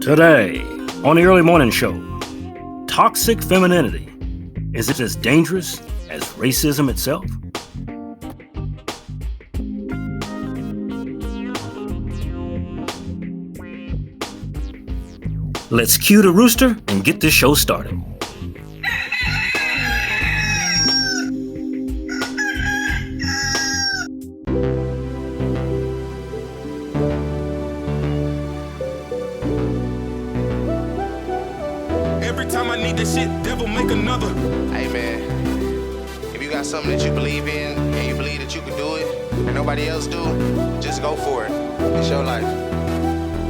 Today, on the early morning show, toxic femininity. Is it as dangerous as racism itself? Let's cue the rooster and get this show started. Every time I need that shit, devil make another. Hey man, if you got something that you believe in and you believe that you can do it and nobody else do, just go for it. It's your life.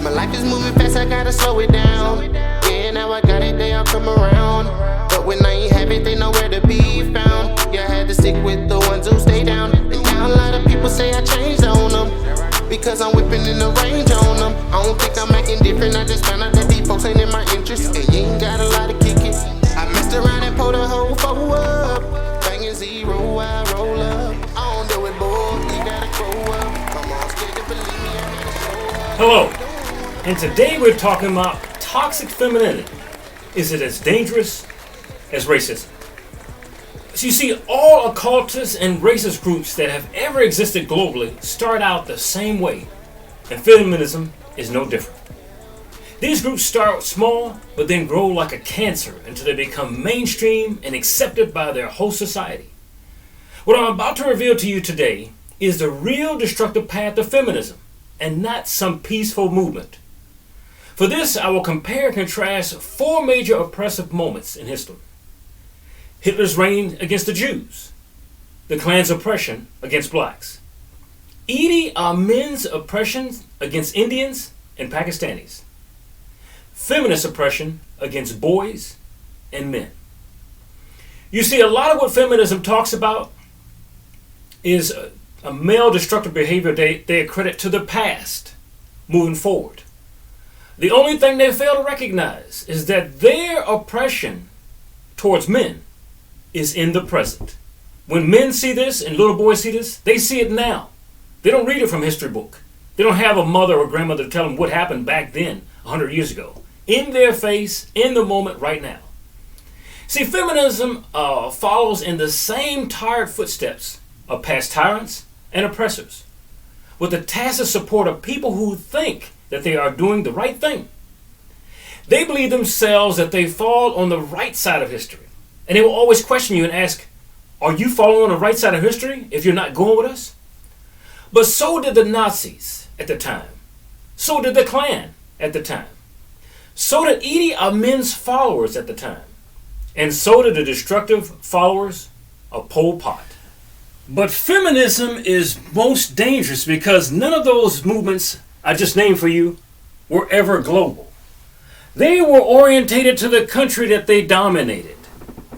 My life is moving fast, I gotta slow it down. Yeah, now I got it, they all come around. But when I ain't have it, they nowhere to be found. Yeah, I had to stick with the ones who stay down. And now a lot of people say I changed on them, because I'm whipping in the range on them. I don't think I'm acting different, I just found out that these folks ain't in my interest. And you ain't got a lot of kick it. I messed around and pulled a whole foe up. Banging zero, I roll up. I don't do it, boy, you gotta grow up. My mom's scared to believe me, I gotta show up. Hello, and today we're talking about toxic femininity. Is it as dangerous as racism? So you see, all occultist and racist groups that have ever existed globally start out the same way, and feminism is no different. These groups start small, but then grow like a cancer until they become mainstream and accepted by their whole society. What I'm about to reveal to you today is the real destructive path of feminism, and not some peaceful movement. For this, I will compare and contrast four major oppressive moments in history. Hitler's reign against the Jews, the Klan's oppression against blacks, Idi Amin's oppression against Indians and Pakistanis, feminist oppression against boys and men. You see, a lot of what feminism talks about is a male destructive behavior they accredit to the past, moving forward. The only thing they fail to recognize is that their oppression towards men is in the present. When men see this and little boys see this, they see it now. They don't read it from a history book. They don't have a mother or grandmother to tell them what happened back then, 100 years ago. In their face, in the moment, right now. See, feminism follows in the same tired footsteps of past tyrants and oppressors, with the tacit support of people who think that they are doing the right thing. They believe themselves that they fall on the right side of history. And they will always question you and ask, are you following on the right side of history if you're not going with us? But so did the Nazis at the time. So did the Klan at the time. So did Idi Amin's followers at the time. And so did the destructive followers of Pol Pot. But feminism is most dangerous because none of those movements I just named for you were ever global. They were orientated to the country that they dominated,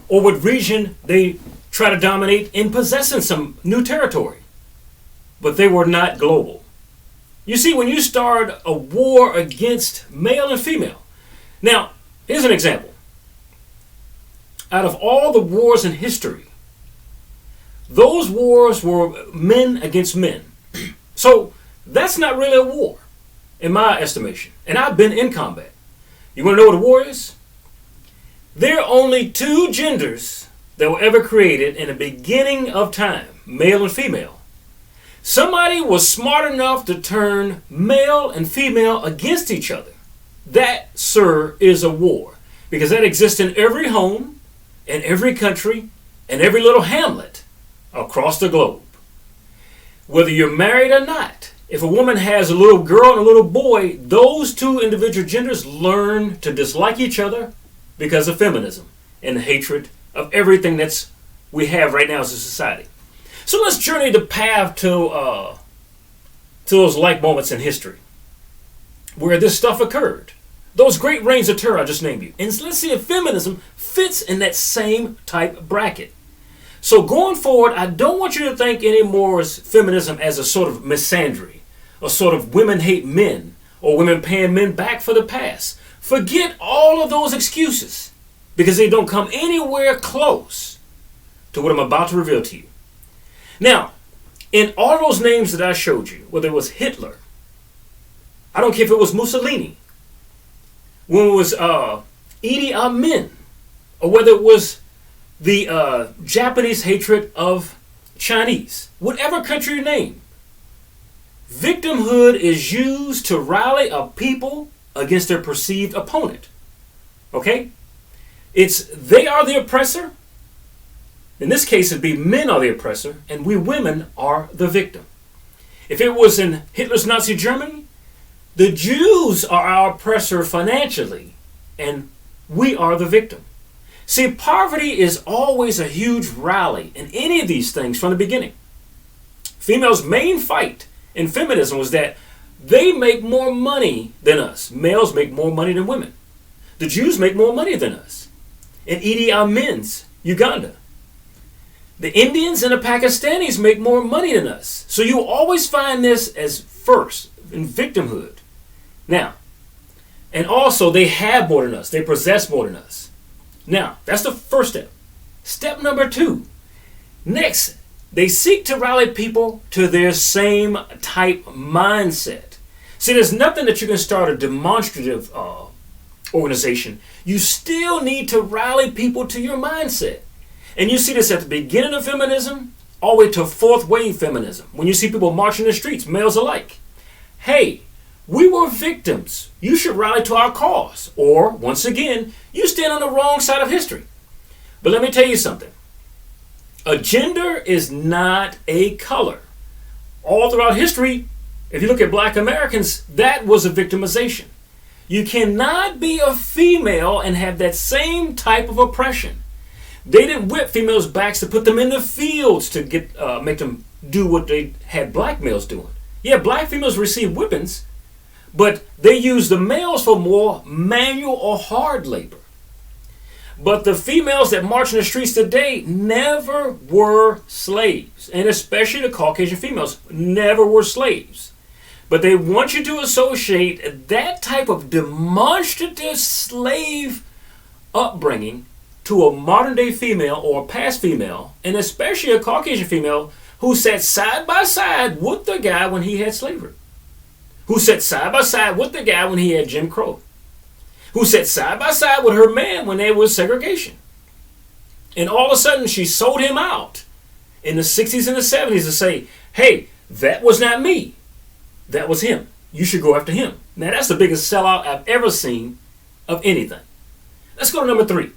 or what region they try to dominate in possessing some new territory. But they were not global. You see, when you start a war against male and female. Now, here's an example. Out of all the wars in history, those wars were men against men. So that's not really a war, in my estimation. And I've been in combat. You want to know what a war is? There are only two genders that were ever created in the beginning of time, male and female. Somebody was smart enough to turn male and female against each other. That, sir, is a war. Because that exists in every home, in every country, and every little hamlet across the globe. Whether you're married or not, if a woman has a little girl and a little boy, those two individual genders learn to dislike each other because of feminism and the hatred of everything that's we have right now as a society. So let's journey the path to those like moments in history where this stuff occurred. Those great reigns of terror I just named you. And let's see if feminism fits in that same type bracket. So going forward, I don't want you to think anymore as feminism as a sort of misandry, a sort of women hate men, or women paying men back for the past. Forget all of those excuses, because they don't come anywhere close to what I'm about to reveal to you. Now, in all those names that I showed you, whether it was Hitler, I don't care if it was Mussolini, when it was Idi Amin, or whether it was the Japanese hatred of Chinese, whatever country you name, victimhood is used to rally a people against their perceived opponent. Okay? It's they are the oppressor. In this case, it'd be men are the oppressor, and we women are the victim. If it was in Hitler's Nazi Germany, the Jews are our oppressor financially, and we are the victim. See, poverty is always a huge rally in any of these things from the beginning. Females' main fight in feminism was that they make more money than us. Males make more money than women. The Jews make more money than us. In Idi Amin's Uganda, the Indians and the Pakistanis make more money than us. So you always find this as first in victimhood. Now, and also they have more than us. They possess more than us. Now, that's the first step. Step number 2. Next, they seek to rally people to their same type mindset. See, there's nothing that you can start a demonstrative organization. You still need to rally people to your mindset. And you see this at the beginning of feminism, all the way to fourth wave feminism. When you see people marching the streets, males alike. Hey, we were victims. You should rally to our cause. Or, once again, you stand on the wrong side of history. But let me tell you something. A gender is not a color. All throughout history, if you look at black Americans, that was a victimization. You cannot be a female and have that same type of oppression. They didn't whip females' backs to put them in the fields to make them do what they had black males doing. Yeah, black females received whippings, but they used the males for more manual or hard labor. But the females that march in the streets today never were slaves, and especially the Caucasian females never were slaves. But they want you to associate that type of demonstrative slave upbringing to a modern day female or a past female, and especially a Caucasian female who sat side by side with the guy when he had slavery, who sat side by side with the guy when he had Jim Crow, who sat side by side with her man when there was segregation. And all of a sudden she sold him out in the 60s and the 70s to say, hey, that was not me. That was him. You should go after him. Now that's the biggest sellout I've ever seen of anything. Let's go to number 3.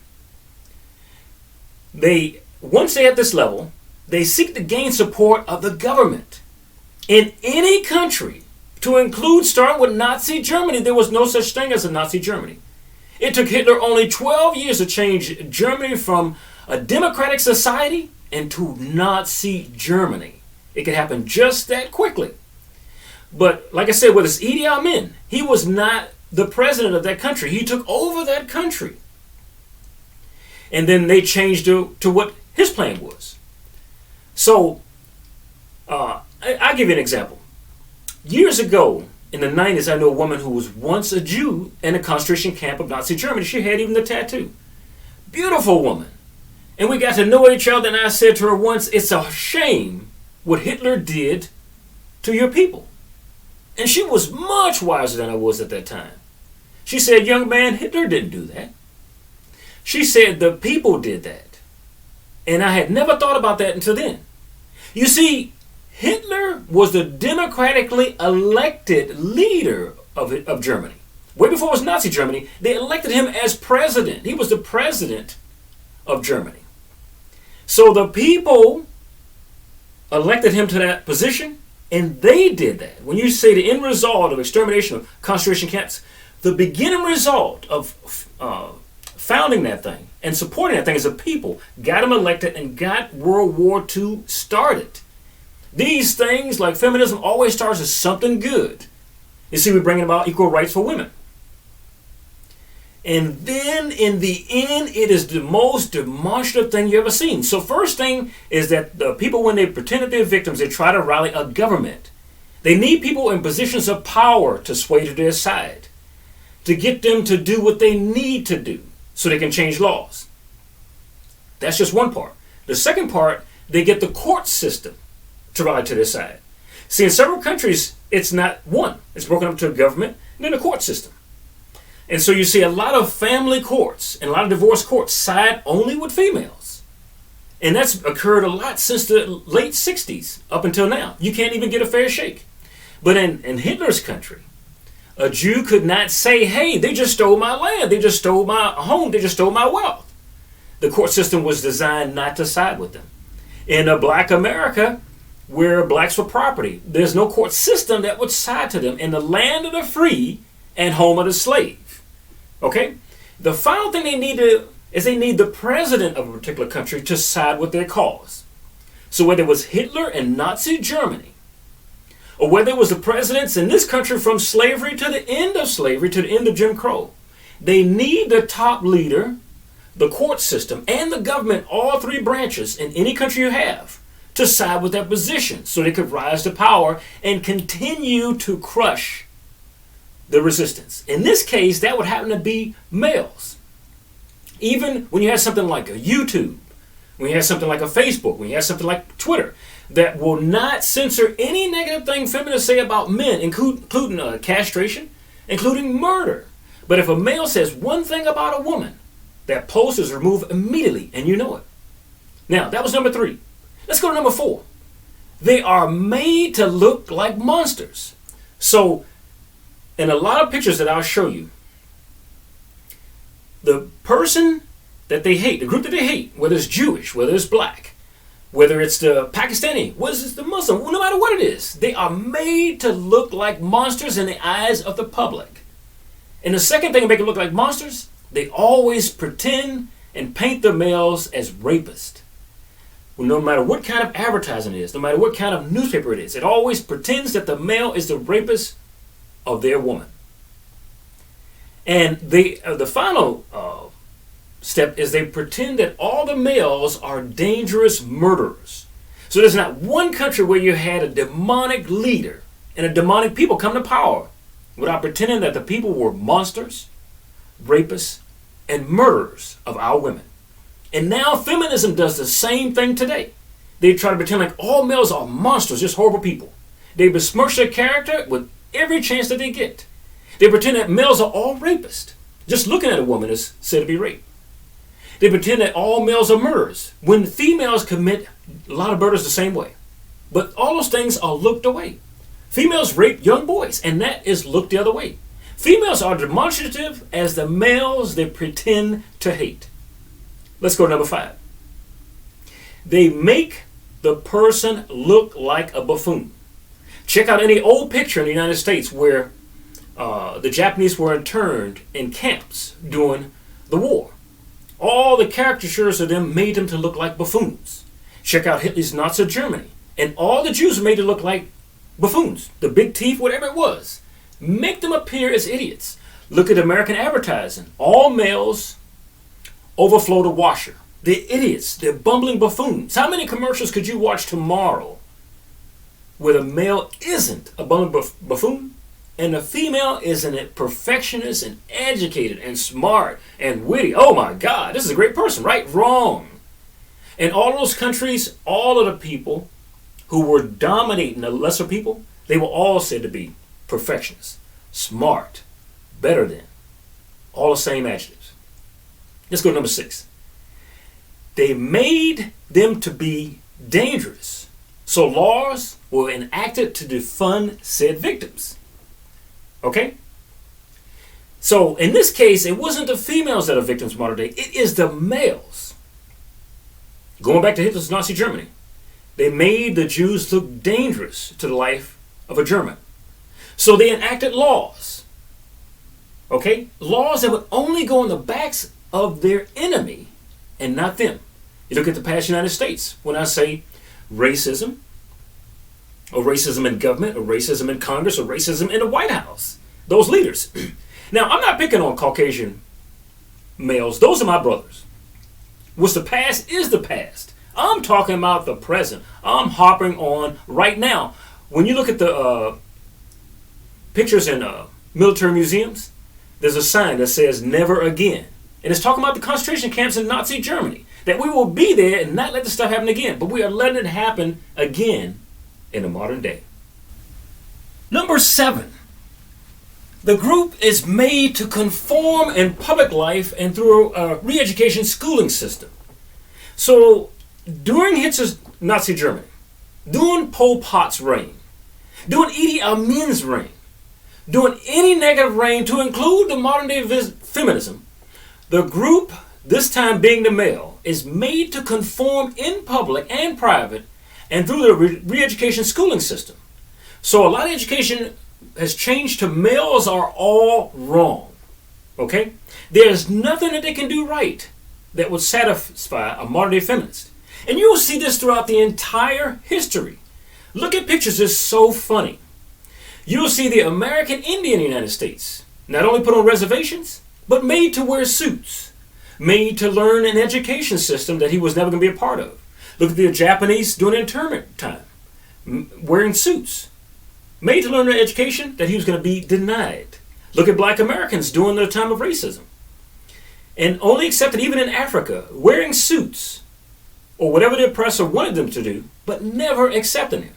Once they're at this level, they seek to gain support of the government. In any country, to include starting with Nazi Germany, there was no such thing as a Nazi Germany. It took Hitler only 12 years to change Germany from a democratic society into Nazi Germany. It could happen just that quickly. But like I said, with this Idi Amin, he was not the president of that country. He took over that country. And then they changed to what his plan was. So, I'll give you an example. Years ago, in the 90s, I knew a woman who was once a Jew in a concentration camp of Nazi Germany. She had even the tattoo. Beautiful woman. And we got to know each other, and I said to her once, it's a shame what Hitler did to your people. And she was much wiser than I was at that time. She said, young man, Hitler didn't do that. She said the people did that. And I had never thought about that until then. You see, Hitler was the democratically elected leader of Germany. Way before it was Nazi Germany, they elected him as president. He was the president of Germany. So the people elected him to that position, and they did that. When you say the end result of extermination of concentration camps, the beginning result of founding that thing and supporting that thing as a people got him elected and got World War II started. These things, like feminism, always starts as something good. You see, we're bringing about equal rights for women. And then in the end, it is the most demonstrative thing you ever seen. So first thing is that the people, when they pretend that they're victims, they try to rally a government. They need people in positions of power to sway to their side, to get them to do what they need to do so they can change laws. That's just one part. The second part, they get the court system to rally to their side. See, in several countries, it's not one. It's broken up to a government and then a court system. And so you see a lot of family courts and a lot of divorce courts side only with females. And that's occurred a lot since the late 60s up until now. You can't even get a fair shake. But in Hitler's country, a Jew could not say, hey, they just stole my land, they just stole my home, they just stole my wealth. The court system was designed not to side with them. In a black America, where blacks were property, there's no court system that would side to them in the land of the free and home of the slave. Okay? The final thing they need is they need the president of a particular country to side with their cause. So whether it was Hitler and Nazi Germany, or whether it was the presidents in this country from slavery to the end of slavery to the end of Jim Crow, they need the top leader, the court system, and the government, all three branches in any country you have, to side with their position so they could rise to power and continue to crush the resistance. In this case, that would happen to be males. Even when you have something like a YouTube, when you have something like a Facebook, when you have something like Twitter, that will not censor any negative thing feminists say about men, including castration, including murder. But if a male says one thing about a woman, that post is removed immediately, and you know it. Now, that was number 3. Let's go to number 4. They are made to look like monsters. So, in a lot of pictures that I'll show you, the person that they hate, the group that they hate, whether it's Jewish, whether it's black, whether it's the Pakistani, whether it's the Muslim, no matter what it is, they are made to look like monsters in the eyes of the public. And the second thing to make it look like monsters, they always pretend and paint the males as rapists. Well, no matter what kind of advertising it is, no matter what kind of newspaper it is, it always pretends that the male is the rapist of their woman. And the final step is they pretend that all the males are dangerous murderers. So there's not one country where you had a demonic leader and a demonic people come to power without pretending that the people were monsters, rapists, and murderers of our women. And now feminism does the same thing today. They try to pretend like all males are monsters, just horrible people. They besmirch their character with every chance that they get. They pretend that males are all rapists. Just looking at a woman is said to be rape. They pretend that all males are murderers, when females commit a lot of murders the same way. But all those things are looked away. Females rape young boys, and that is looked the other way. Females are demonstrative as the males they pretend to hate. Let's go to number 5. They make the person look like a buffoon. Check out any old picture in the United States where the Japanese were interned in camps during the war. All the caricatures of them made them to look like buffoons. Check out Hitler's Nazi Germany. And all the Jews were made to look like buffoons. The big teeth, whatever it was. Make them appear as idiots. Look at American advertising. All males overflow the washer. They're idiots. They're bumbling buffoons. How many commercials could you watch tomorrow where the male isn't a bumbling buffoon and the female is a perfectionist and educated and smart and witty? Oh my God, this is a great person, right? Wrong. In all those countries, all of the people who were dominating the lesser people, they were all said to be perfectionists, smart, better than, all the same adjectives. Let's go to number 6. They made them to be dangerous, so laws were enacted to defund said victims. Okay? So in this case, it wasn't the females that are victims modern day, it is the males. Going back to Hitler's Nazi Germany, they made the Jews look dangerous to the life of a German. So they enacted laws. Okay? Laws that would only go on the backs of their enemy and not them. You look at the past United States. When I say racism, or racism in government, or racism in Congress, or racism in the White House, those leaders. Now, I'm not picking on Caucasian males. Those are my brothers. What's the past is the past. I'm talking about the present. I'm hopping on right now. When you look at the pictures in military museums, there's a sign that says never again. And it's talking about the concentration camps in Nazi Germany. That we will be there and not let this stuff happen again. But we are letting it happen again in the modern day. Number 7. The group is made to conform in public life and through a re-education schooling system. So during Hitler's Nazi Germany, during Pol Pot's reign, during Idi Amin's reign, during any negative reign to include the modern day feminism, the group, this time being the male, is made to conform in public and private and through the re-education schooling system. So a lot of education has changed to males are all wrong. Okay? There's nothing that they can do right that would satisfy a modern day feminist. And you will see this throughout the entire history. Look at pictures, it's so funny. You'll see the American Indian in the United States not only put on reservations, but made to wear suits, made to learn an education system that he was never going to be a part of. Look at the Japanese during internment time, wearing suits, made to learn an education that he was going to be denied. Look at black Americans during the time of racism, and only accepted even in Africa, wearing suits, or whatever the oppressor wanted them to do, but never accepting him.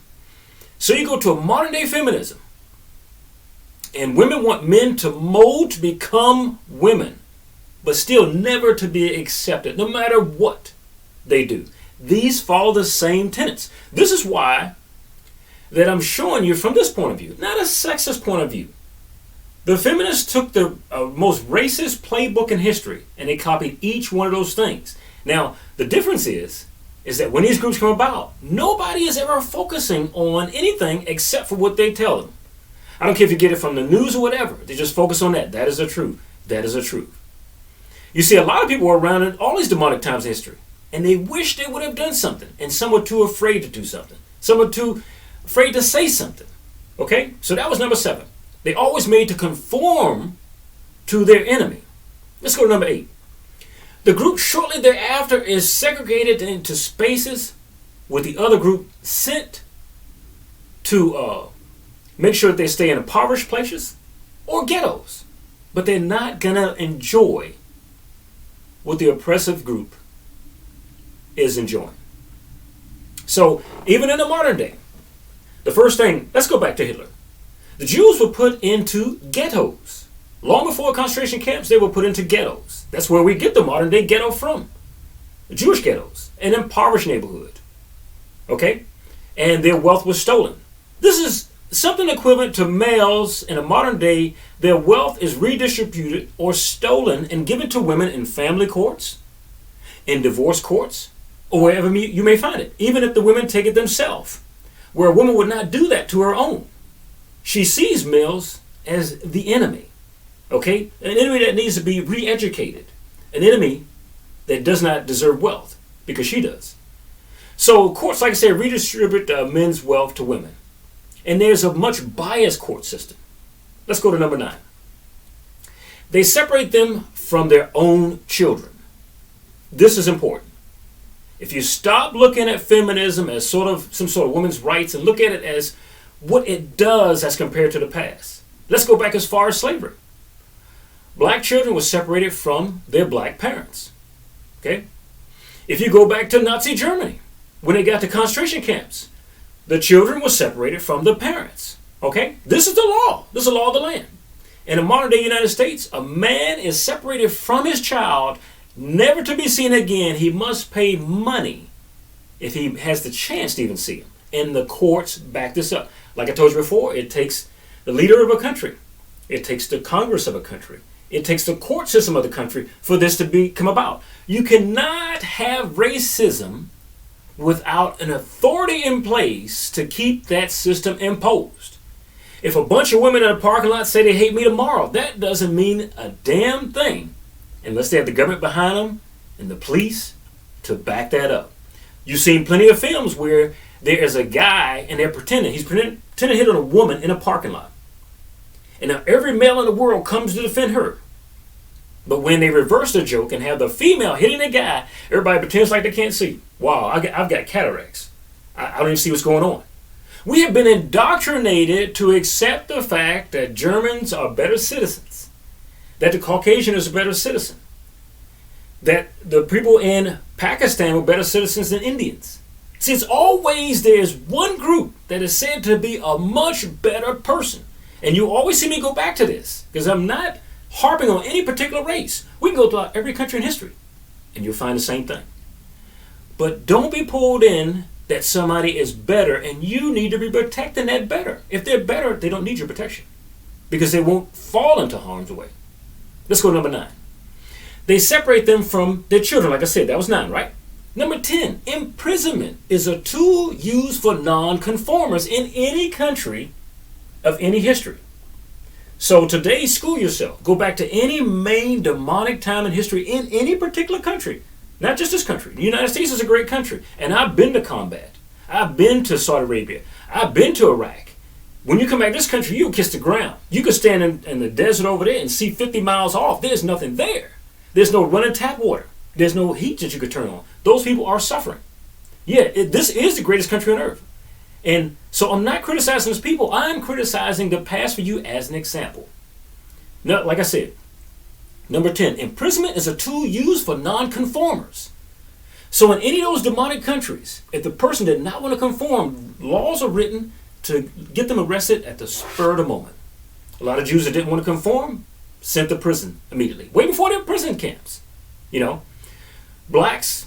So you go to a modern day feminism, and women want men to mold to become women, but still never to be accepted, no matter what they do. These follow the same tenets. This is why that I'm showing you from this point of view, not a sexist point of view. The feminists took the most racist playbook in history, and they copied each one of those things. Now, the difference is that when these groups come about, nobody is ever focusing on anything except for what they tell them. I don't care if you get it from the news or whatever. They just focus on that. That is the truth. That is the truth. You see, a lot of people were around in all these demonic times in history, and they wish they would have done something, and some were too afraid to do something. Some were too afraid to say something. Okay? So that was number 7. They always made to conform to their enemy. Let's go to number 8. The group shortly thereafter is segregated into spaces with the other group sent to make sure that they stay in impoverished places or ghettos. But they're not going to enjoy what the oppressive group is enjoying. So even in the modern day, the first thing, let's go back to Hitler. The Jews were put into ghettos. Long before concentration camps, they were put into ghettos. That's where we get the modern day ghetto from. The Jewish ghettos, an impoverished neighborhood. Okay? And their wealth was stolen. This is something equivalent to males in a modern day. Their wealth is redistributed or stolen and given to women in family courts, in divorce courts, or wherever you may find it, even if the women take it themselves, where a woman would not do that to her own. She sees males as the enemy, okay? An enemy that needs to be re-educated, an enemy that does not deserve wealth, because she does. So courts, like I said, redistribute men's wealth to women. And there's a much biased court system. Let's go to number 9. They separate them from their own children. This is important. If you stop looking at feminism as sort of some sort of women's rights and look at it as what it does as compared to the past. Let's go back as far as slavery. Black children were separated from their black parents. Okay? If you go back to Nazi Germany, when they got to concentration camps, the children were separated from the parents. Okay? This is the law. This is the law of the land. In the modern day United States, a man is separated from his child, never to be seen again. He must pay money if he has the chance to even see him. And the courts back this up. Like I told you before, it takes the leader of a country. It takes the Congress of a country. It takes the court system of the country for this to come about. You cannot have racism without an authority in place to keep that system imposed. If a bunch of women in a parking lot say they hate me tomorrow, that doesn't mean a damn thing unless they have the government behind them and the police to back that up. You've seen plenty of films where there is a guy and they're pretending. He's pretending to hit on a woman in a parking lot. And now every male in the world comes to defend her. But when they reverse the joke and have the female hitting the guy, everybody pretends like they can't see. Wow, I've got cataracts. I don't even see what's going on. We have been indoctrinated to accept the fact that Germans are better citizens, that the Caucasian is a better citizen, that the people in Pakistan were better citizens than Indians. See, it's always there's one group that is said to be a much better person. And you always see me go back to this because I'm not harping on any particular race. We can go throughout every country in history and you'll find the same thing. But don't be pulled in that somebody is better and you need to be protecting that better. If they're better, they don't need your protection because they won't fall into harm's way. Let's go to number 9. They separate them from their children. Like I said, that was 9, right? Number 10, imprisonment is a tool used for non-conformers in any country of any history. So today, school yourself. Go back to any main demonic time in history in any particular country. Not just this country. The United States is a great country. And I've been to combat. I've been to Saudi Arabia. I've been to Iraq. When you come back to this country, you'll kiss the ground. You could stand in the desert over there and see 50 miles off. There's nothing there. There's no running tap water. There's no heat that you could turn on. Those people are suffering. Yeah, this is the greatest country on earth. And so I'm not criticizing those people. I'm criticizing the past for you as an example. Now, like I said, number 10, imprisonment is a tool used for non-conformers. So in any of those demonic countries, if the person did not want to conform, laws are written to get them arrested at the spur of the moment. A lot of Jews that didn't want to conform, sent to prison immediately, way before their prison camps. You know, blacks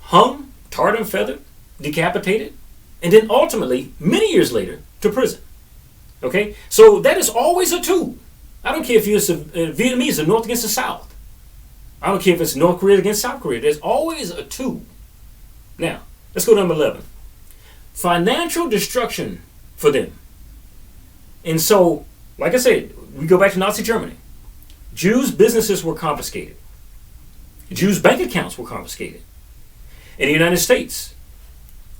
hung, tarred and feathered, decapitated, and then ultimately, many years later, to prison. Okay? So that is always a tool. I don't care if you're Vietnamese, the North against the South. I don't care if it's North Korea against South Korea. There's always a tool. Now, let's go to number 11. Financial destruction for them. And so, like I said, we go back to Nazi Germany. Jews' businesses were confiscated. Jews' bank accounts were confiscated. In the United States,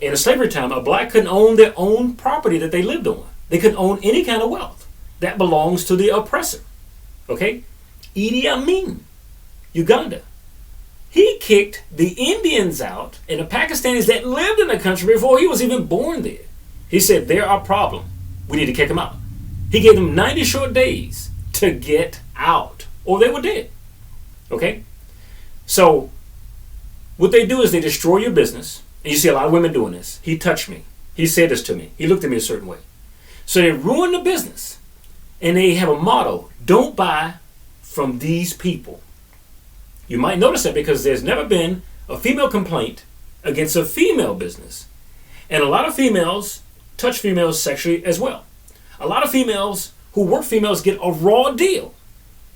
in a slavery time, a black couldn't own their own property that they lived on. They couldn't own any kind of wealth. That belongs to the oppressor. Okay? Idi Amin, Uganda. He kicked the Indians out and the Pakistanis that lived in the country before he was even born there. He said, they're our problem. We need to kick them out. He gave them 90 short days to get out, or they were dead. Okay? So, what they do is they destroy your business. And you see a lot of women doing this. He touched me. He said this to me. He looked at me a certain way. So they ruin the business. And they have a motto, don't buy from these people. You might notice that because there's never been a female complaint against a female business. And a lot of females touch females sexually as well. A lot of females who work females get a raw deal.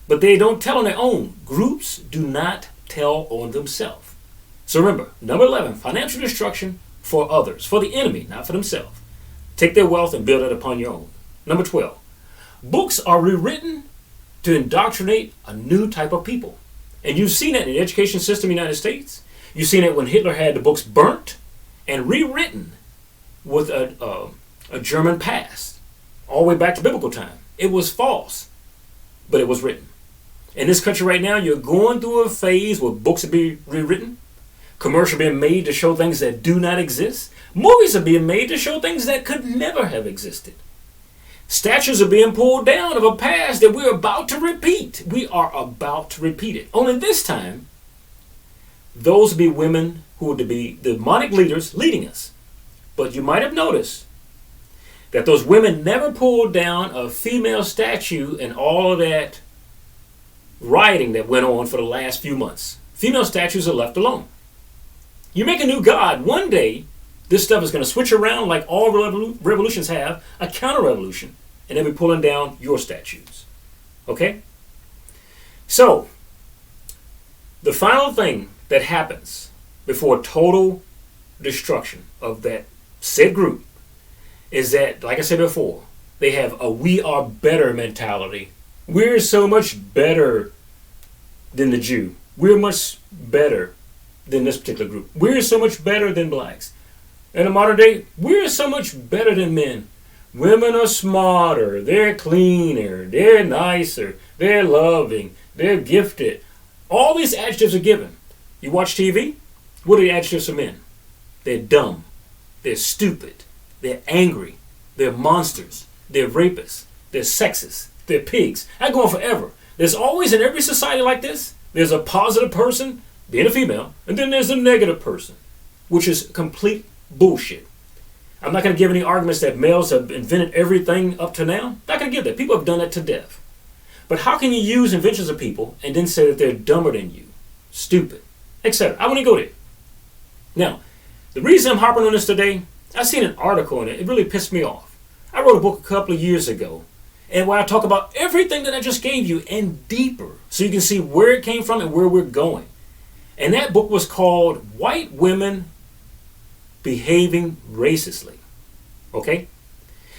But they don't tell on their own. Groups do not tell on themselves. So remember, number 11, financial destruction for others, for the enemy, not for themselves. Take their wealth and build it upon your own. Number 12, books are rewritten to indoctrinate a new type of people. And you've seen it in the education system in the United States. You've seen it when Hitler had the books burnt and rewritten with a German past, all the way back to biblical time. It was false, but it was written. In this country right now, you're going through a phase where books are being rewritten, commercials are being made to show things that do not exist, movies are being made to show things that could never have existed. Statues are being pulled down of a past that we're about to repeat. We are about to repeat it. Only this time, those will be women who are to be the demonic leaders leading us. But you might have noticed that those women never pulled down a female statue and all of that rioting that went on for the last few months. Female statues are left alone. You make a new god, one day this stuff is going to switch around like all revolutions have, a counter-revolution, and they'll be pulling down your statues. Okay? So, the final thing that happens before total destruction of that said group is that, like I said before, they have a we are better mentality. We're so much better than the Jew. We're much better than this particular group. We're so much better than blacks. In the modern day, we're so much better than men. Women are smarter, they're cleaner, they're nicer, they're loving, they're gifted. All these adjectives are given. You watch TV, what are the adjectives for men? They're dumb, they're stupid, they're angry, they're monsters, they're rapists, they're sexist, they're pigs. I go on forever. There's always, in every society like this, there's a positive person, being a female, and then there's a negative person, which is complete bullshit. I'm not going to give any arguments that males have invented everything up to now. Not going to give that. People have done that to death. But how can you use inventions of people and then say that they're dumber than you, stupid, etc.? I want to go there. Now, the reason I'm harping on this today, I seen an article and it really pissed me off. I wrote a book a couple of years ago, and where I talk about everything that I just gave you and deeper, so you can see where it came from and where we're going. And that book was called White Women Behaving Racistly. Okay?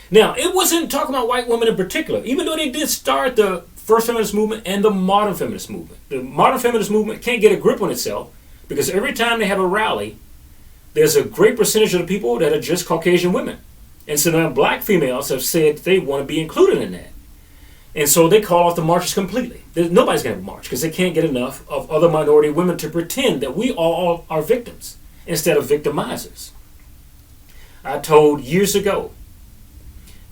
Now, it wasn't talking about white women in particular, even though they did start the first feminist movement and the modern feminist movement. The modern feminist movement can't get a grip on itself because every time they have a rally, there's a great percentage of the people that are just Caucasian women. And so now black females have said they want to be included in that. And so they call off the marches completely. Nobody's going to march because they can't get enough of other minority women to pretend that we all are victims instead of victimizers. I told years ago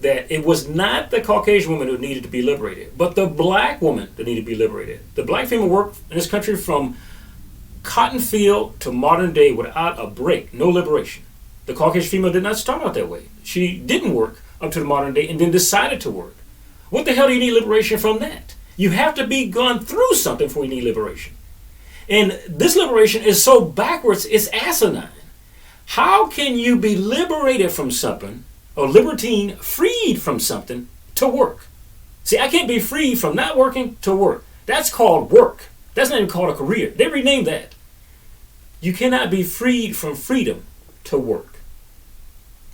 that it was not the Caucasian woman who needed to be liberated, but the black woman that needed to be liberated. The black female worked in this country from cotton field to modern day without a break, no liberation. The Caucasian female did not start out that way. She didn't work up to the modern day and then decided to work. What the hell do you need liberation from that? You have to be gone through something before you need liberation. And this liberation is so backwards, it's asinine. How can you be liberated from something, or libertine, freed from something, to work? See, I can't be free from not working to work. That's called work. That's not even called a career. They renamed that. You cannot be freed from freedom to work.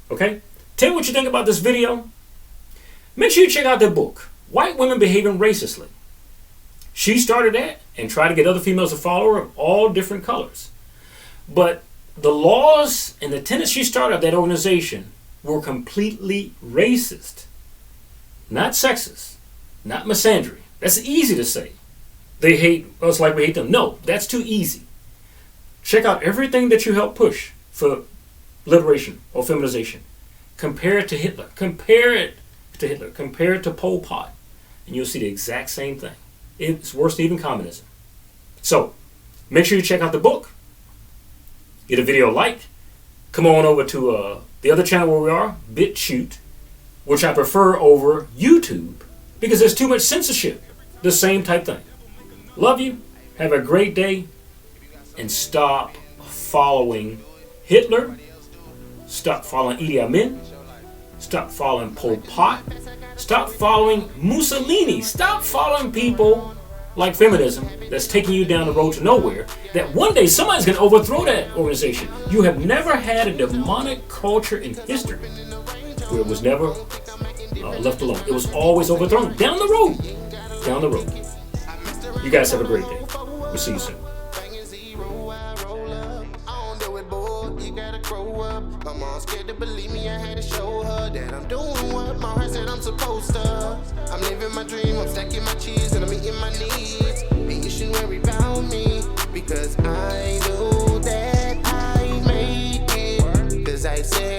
Okay? Tell me what you think about this video. Make sure you check out the book, White Women Behaving Racistly. She started that and tried to get other females to follow her of all different colors. But the laws and the tenets she started of that organization were completely racist. Not sexist. Not misandry. That's easy to say. They hate us like we hate them. No, that's too easy. Check out everything that you helped push for liberation or feminization. Compare it to Hitler. Compare it to Hitler. Compare it to Pol Pot. And you'll see the exact same thing. It's worse than even communism. So, make sure you check out the book. Get a video like. Come on over to the other channel where we are, BitChute, which I prefer over YouTube because there's too much censorship. The same type thing. Love you. Have a great day. And stop following Hitler. Stop following Idi Amin. Stop following Pol Pot. Stop following Mussolini. Stop following people like feminism that's taking you down the road to nowhere, that one day somebody's going to overthrow that organization. You have never had a demonic culture in history where it was never left alone. It was always overthrown. Down the road. Down the road. You guys have a great day. We'll see you soon. My mom scared to believe me, I had to show her that I'm doing what my heart said I'm supposed to. I'm living my dream, I'm stacking my cheese and I'm eating my needs. Ain't you should worry about me, because I knew that I'd make it. Cause I said